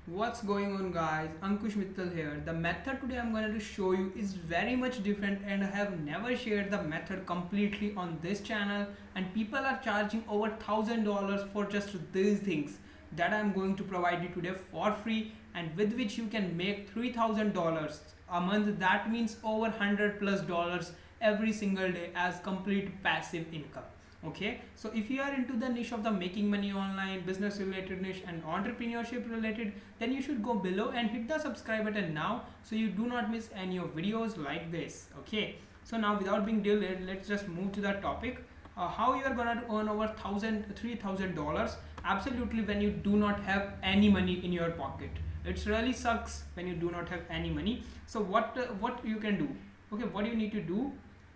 What's going on, guys? Ankush Mittal here. The method today I'm going to show you is very much different, and I have never shared the method completely on this channel, and people are charging over $1,000 for just these things that I'm going to provide you today for free, and with which you can make $3,000 a month. That means over $100+ every single day as complete passive income. Okay, so if you are into the niche of the making money online, business related niche and entrepreneurship related, then you should go below and hit the subscribe button now so you do not miss any of videos like this. Okay, so now without being delayed, let's just move to the topic. How you are gonna earn over $3,000 absolutely when you do not have any money in your pocket. It really sucks when you do not have any money. So what you can do? Okay, what you need to do,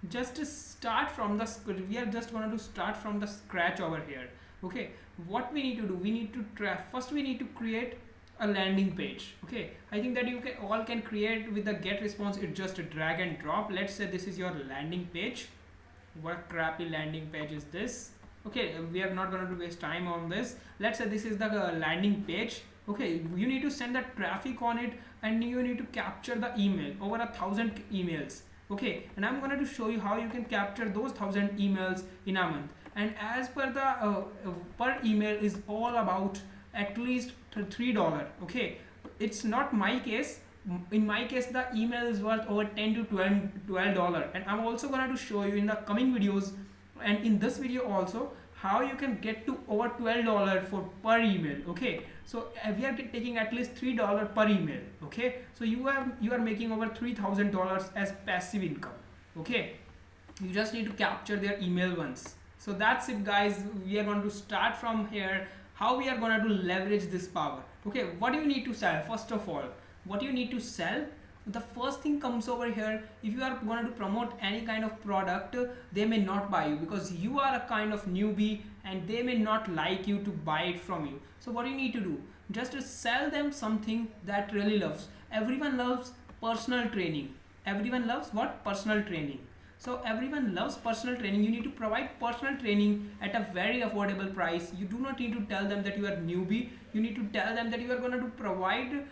just to start from the we are just going to start from the scratch over here. Okay, what we need to do, we need to first we need to create a landing page. Okay, I think that you can all can create with the get response. It's just a drag and drop. Let's say this is your landing page. What crappy landing page is this? Okay, we are not going to waste time on this. Let's say this is the landing page. Okay, you need to send the traffic on it, and you need to capture the email, over 1,000 emails. Okay, and I'm going to show you how you can capture those 1,000 emails in a month. And as per the per email is all about at least $3. Okay, it's not my case. In my case, the email is worth over 10 to $12, and I'm also going to show you in the coming videos and in this video also how you can get to over $12 for per email. Okay, so we are taking at least $3 per email. Okay, so you are making over $3,000 as passive income. Okay, you just need to capture their email once. So that's it, guys. We are going to start from here, how we are going to leverage this power. Okay, what do you need to sell? First of all, what you need to sell, the first thing comes over here. If you are going to promote any kind of product, they may not buy you because you are a kind of newbie and they may not like you to buy it from you. So what you need to do, just to sell them something that really loves. Everyone loves personal training. Everyone loves what? Personal training. So everyone loves personal training. You need to provide personal training at a very affordable price. You do not need to tell them that you are newbie. You need to tell them that you are going to provide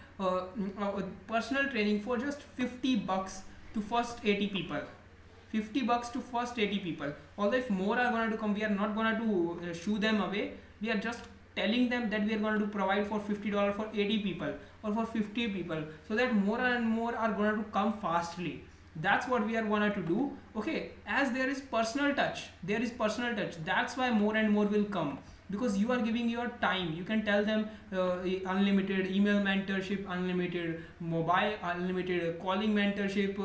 personal training for just $50 to first 80 people. $50 to first 80 people. Although if more are going to come, we are not going to shoo them away. We are just telling them that we are going to provide for $50 for 80 people or for 50 people, so that more and more are going to come fastly. That's what we are going to do. Okay, as there is personal touch, that's why more and more will come, because you are giving your time. You can tell them unlimited email mentorship, unlimited mobile, unlimited calling mentorship.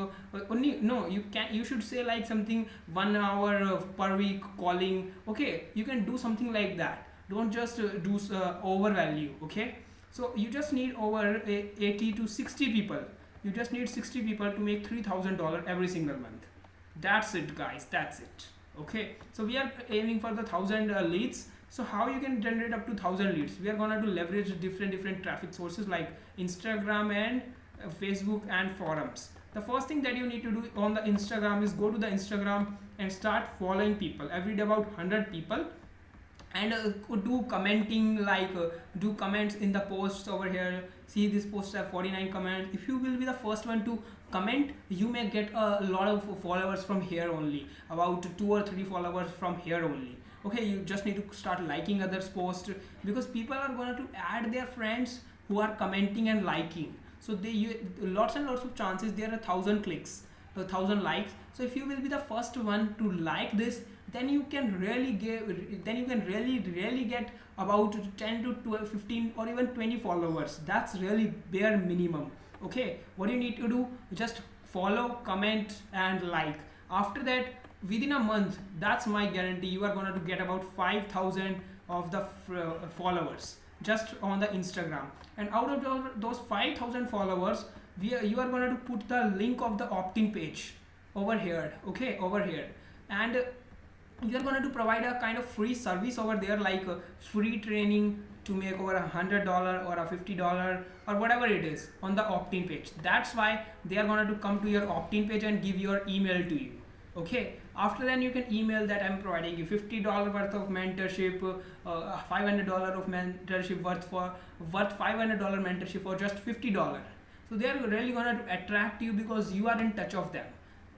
Only no, you should say like something 1 hour per week calling. Okay, you can do something like that. Don't just do overvalue. Okay, so you just need over 80 to 60 people. You just need 60 people to make $3,000 every single month. That's it, guys. That's it. Okay, so we are aiming for the 1,000 leads. So how you can generate up to 1,000 leads? We are gonna to leverage different traffic sources like Instagram and Facebook and forums. The first thing that you need to do on the Instagram is go to the Instagram and start following people every day, about 100 people, and do commenting, like do comments in the posts over here. See, this post have 49 comments. If you will be the first one to comment, you may get a lot of followers from here only, about 2 or 3 followers from here only. Okay, you just need to start liking others post, because people are going to add their friends who are commenting and liking. So lots and lots of chances there are 1,000 clicks, 1,000 likes. So if you will be the first one to like this, then you can really get about 10 to 12, 15 or even 20 followers. That's really bare minimum. Okay, what you need to do, just follow, comment and like. After that, within a month, that's my guarantee, you are going to get about 5,000 of the followers just on the Instagram. And out of those 5,000 followers, you are going to put the link of the opt-in page over here. Okay, over here. And you are going to provide a kind of free service over there, like free training to make over $100 or a $50 or whatever it is on the opt-in page. That's why they are going to come to your opt-in page and give your email to you. Okay, after then you can email that I'm providing you $50 worth of mentorship, $500 of mentorship worth $500 mentorship for just $50. So they are really gonna attract you because you are in touch of them.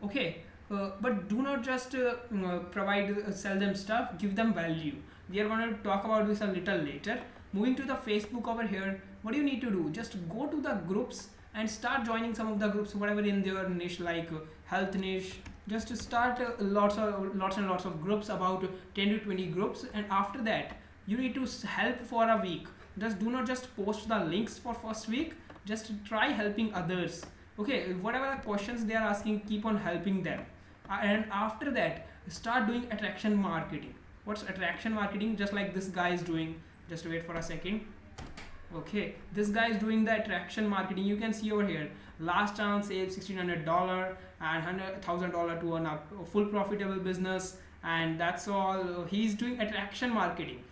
Okay, but do not just sell them stuff, give them value. We are going to talk about this a little later. Moving to the Facebook over here, what do you need to do? Just go to the groups and start joining some of the groups, whatever in their niche, like health niche. Just to start lots and lots of groups, about 10 to 20 groups, and after that you need to help for a week. Just do not just post the links for first week, just try helping others. Okay, whatever the questions they are asking, keep on helping them. And after that, start doing attraction marketing. What's attraction marketing? Just like this guy is doing. Just wait for a second. Okay, this guy is doing the attraction marketing. You can see over here, last chance save $1,600 and $100,000 to earn a full profitable business, and that's all. He's doing attraction marketing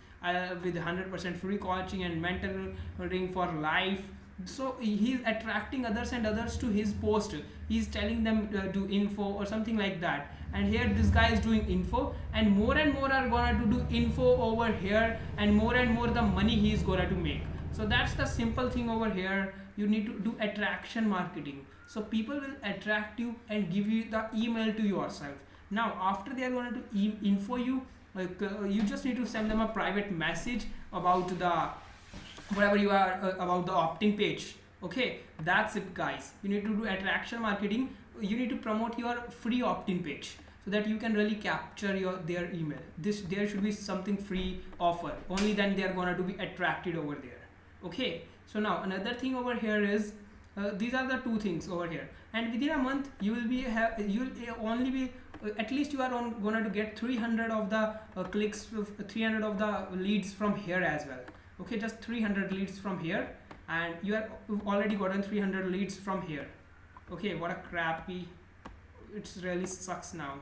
with 100% free coaching and mentoring for life. So he's attracting others and others to his post. He's telling them do info or something like that, and here this guy is doing info, and more are gonna to do info over here, and more the money he is gonna to make. So that's the simple thing over here. You need to do attraction marketing, so people will attract you and give you the email to yourself. Now after they are going to info you, like you just need to send them a private message about the whatever you are about the opt-in page. Okay, that's it guys. You need to do attraction marketing. You need to promote your free opt-in page so that you can really capture their email. There should be something free offer, only then they are going to be attracted over there. Okay, so now another thing over here is these are the two things over here, and within a month you will be only be at least you are going to get 300 of the clicks, 300 of the leads from here as well. Okay, just 300 leads from here, and you are already gotten 300 leads from here. Okay, what a crappy, it's really sucks now.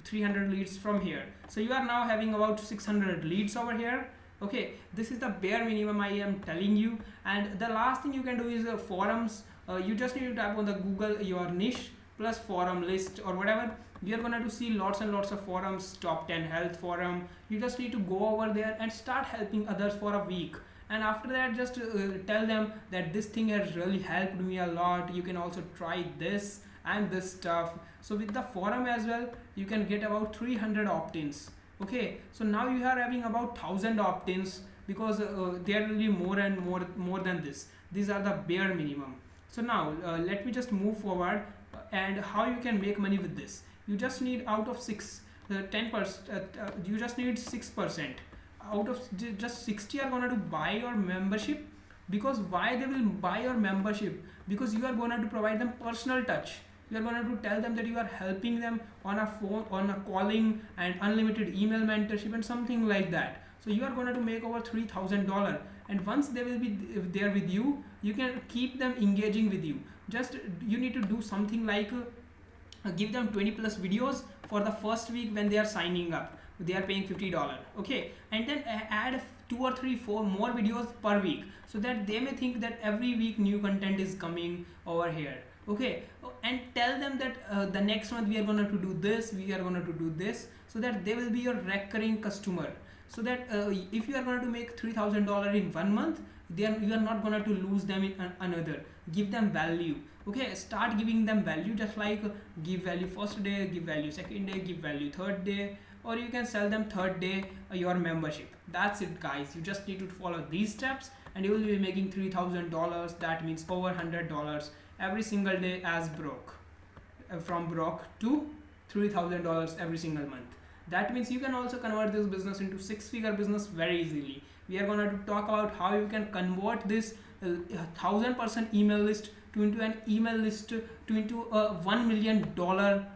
300 leads from here, so you are now having about 600 leads over here. Okay, this is the bare minimum I am telling you. And the last thing you can do is forums. You just need to type on the Google your niche plus forum list or whatever. We are going to see lots and lots of forums, top 10 health forum. You just need to go over there and start helping others for a week, and after that just tell them that this thing has really helped me a lot. You can also try this and this stuff. So with the forum as well, you can get about 300 opt-ins. Okay, so now you are having about 1,000 opt-ins, because there will be more and more than this. These are the bare minimum. So now let me just move forward and how you can make money with this. You just need out of 10%, you just need 6%. Out of just 60 are going to buy your membership. Because why they will buy your membership? Because you are going to provide them personal touch. You are going to tell them that you are helping them on a phone, on a calling, and unlimited email mentorship and something like that. So you are going to make over $3,000, and once they will be there with you, you can keep them engaging with you. Just you need to do something like give them 20 plus videos for the first week when they are signing up. They are paying $50. Okay, and then add 2 or 3 4 more videos per week, so that they may think that every week new content is coming over here. Okay, and tell them that the next month we are going to do this, we are going to do this, so that they will be your recurring customer. So that if you are going to make $3,000 in 1 month, you are not going to lose them in another. Give them value. Okay, start giving them value, just like give value first day, give value second day, give value third day, or you can sell them third day your membership. That's it guys. You just need to follow these steps and you will be making $3,000. That means over $100 every single day as broke. From broke to $3,000 every single month. That means you can also convert this business into 6-figure business very easily. We are going to talk about how you can convert this 1,000% email list to into an email list to into a $1 million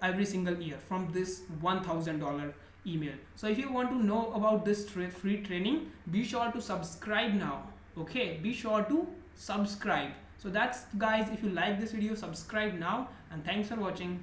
every single year from this $1,000 email. So if you want to know about this free training, be sure to subscribe now. Okay, be sure to subscribe. So that's guys, if you like this video, subscribe now, and thanks for watching.